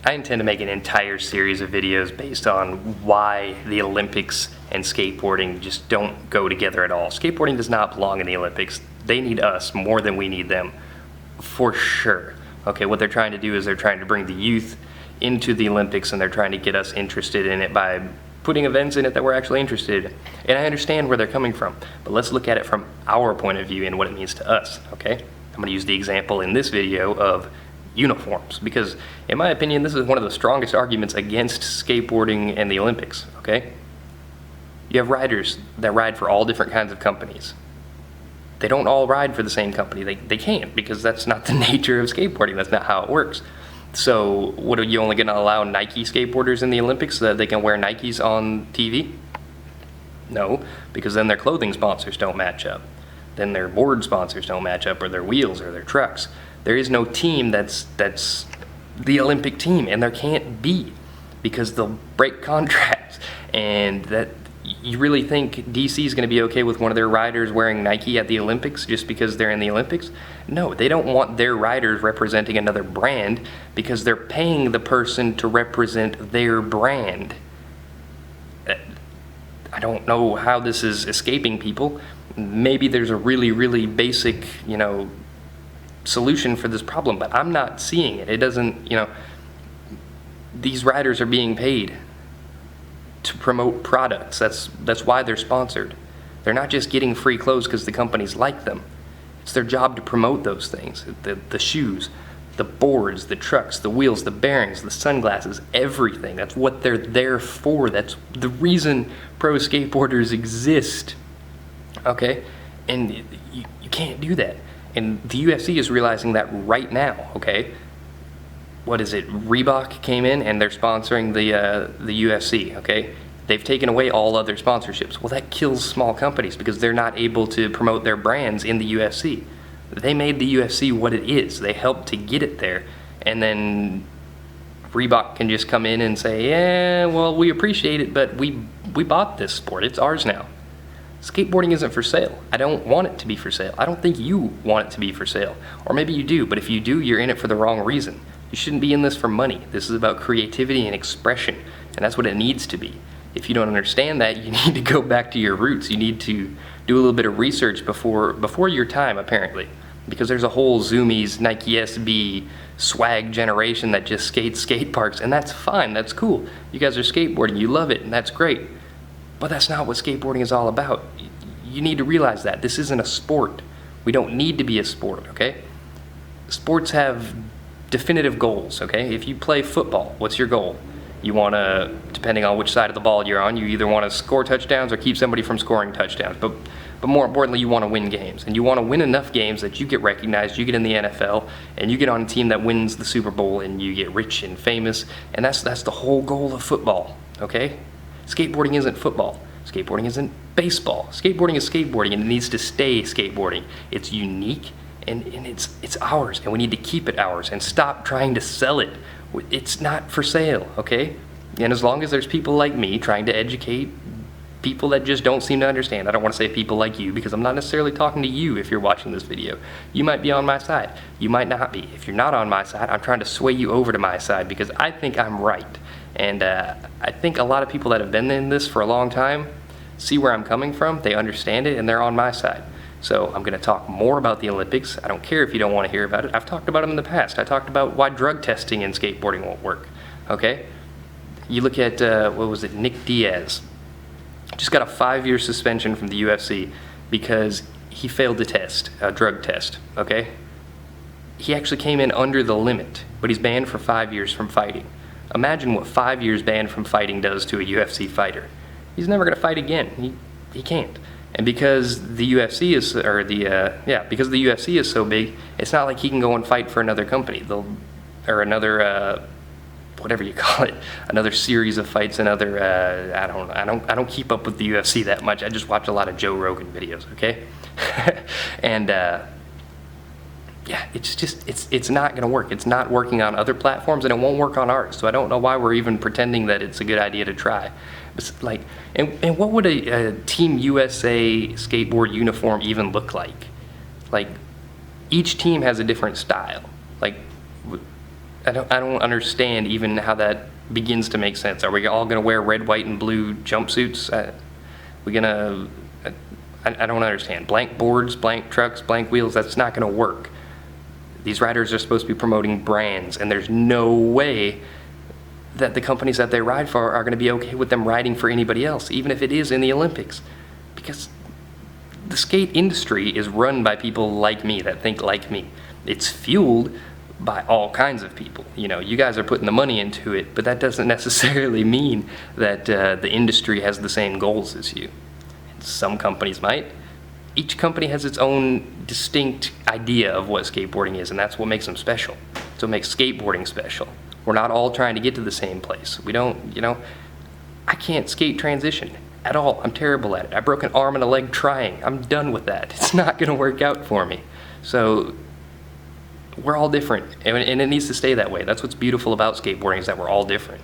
I intend to make an entire series of videos based on why the Olympics and skateboarding just don't go together at all. Skateboarding does not belong in the Olympics. They need us more than we need them, for sure. Okay, what they're trying to do is they're trying to bring the youth into the Olympics, and they're trying to get us interested in it by putting events in it that we're actually interested in. And I understand where they're coming from, but let's look at it from our point of view and what it means to us, okay? I'm going to use the example in this video of uniforms, because in my opinion this is one of the strongest arguments against skateboarding and the Olympics, okay? You have riders that ride for all different kinds of companies. They don't all ride for the same company. They can't, because that's not the nature of skateboarding. That's not how it works. So what, are you only going to allow Nike skateboarders in the Olympics so that they can wear Nikes on TV? No, because then their clothing sponsors don't match up. Then their board sponsors don't match up, or their wheels, or their trucks. There is no team that's the Olympic team, and there can't be, because they'll break contracts. And that, you really think DC is going to be okay with one of their riders wearing Nike at the Olympics just because they're in the Olympics? No, they don't want their riders representing another brand, because they're paying the person to represent their brand. I don't know how this is escaping people. Maybe there's a really, really basic, solution for this problem, but I'm not seeing it. It doesn't, these riders are being paid to promote products. That's why they're sponsored. They're not just getting free clothes because the companies like them. It's their job to promote those things. The shoes, the boards, the trucks, the wheels, the bearings, the sunglasses, everything. That's what they're there for. That's the reason pro skateboarders exist. Okay? And you can't do that. And the UFC is realizing that right now, okay? What is it? Reebok came in and they're sponsoring the UFC, okay? They've taken away all other sponsorships. Well, that kills small companies because they're not able to promote their brands in the UFC. They made the UFC what it is. They helped to get it there. And then Reebok can just come in and say, yeah, well, we appreciate it, but we bought this sport. It's ours now. Skateboarding isn't for sale. I don't want it to be for sale. I don't think you want it to be for sale. Or maybe you do, but if you do, you're in it for the wrong reason. You shouldn't be in this for money. This is about creativity and expression, and that's what it needs to be. If you don't understand that, you need to go back to your roots. You need to do a little bit of research before your time, apparently, because there's a whole Zoomies, Nike SB, swag generation that just skates skate parks, and that's fine, that's cool. You guys are skateboarding, you love it, and that's great. But that's not what skateboarding is all about. You need to realize that. This isn't a sport. We don't need to be a sport, okay? Sports have definitive goals, okay? If you play football, what's your goal? You want to, depending on which side of the ball you're on, you either want to score touchdowns or keep somebody from scoring touchdowns. But more importantly, you want to win games. And you want to win enough games that you get recognized, you get in the NFL, and you get on a team that wins the Super Bowl, and you get rich and famous. And that's the whole goal of football, okay? Skateboarding isn't football. Skateboarding isn't baseball. Skateboarding is skateboarding, and it needs to stay skateboarding. It's unique, and it's ours, and we need to keep it ours and stop trying to sell it. It's not for sale, okay? And as long as there's people like me trying to educate people that just don't seem to understand, I don't want to say people like you, because I'm not necessarily talking to you if you're watching this video. You might be on my side. You might not be. If you're not on my side, I'm trying to sway you over to my side because I think I'm right. And I think a lot of people that have been in this for a long time see where I'm coming from, they understand it, and they're on my side. So I'm going to talk more about the Olympics. I don't care if you don't want to hear about it. I've talked about them in the past. I talked about why drug testing in skateboarding won't work, okay? You look at, Nick Diaz. Just got a 5-year suspension from the UFC because he failed a drug test, okay? He actually came in under the limit, but he's banned for 5 years from fighting. Imagine what 5 years banned from fighting does to a UFC fighter. He's never going to fight again. He can't. And because the UFC is, because the UFC is so big, it's not like he can go and fight for another company. Or another, whatever you call it, another series of fights, another, I don't keep up with the UFC that much. I just watch a lot of Joe Rogan videos, okay? And, it's not going to work. It's not working on other platforms, and it won't work on ours. So I don't know why we're even pretending that it's a good idea to try. It's like, and what would a Team USA skateboard uniform even look like? Like, each team has a different style. Like, I don't understand even how that begins to make sense. Are we all going to wear red, white, and blue jumpsuits? We gonna? I don't understand. Blank boards, blank trucks, blank wheels. That's not going to work. These riders are supposed to be promoting brands, and there's no way that the companies that they ride for are going to be okay with them riding for anybody else, even if it is in the Olympics, because the skate industry is run by people like me that think like me. It's fueled by all kinds of people. You guys are putting the money into it, but that doesn't necessarily mean that the industry has the same goals as you. Some companies might. Each company has its own distinct idea of what skateboarding is, and that's what makes them special. That's what makes skateboarding special. We're not all trying to get to the same place. We don't, I can't skate transition at all. I'm terrible at it. I broke an arm and a leg trying. I'm done with that. It's not going to work out for me. So we're all different, and it needs to stay that way. That's what's beautiful about skateboarding, is that we're all different.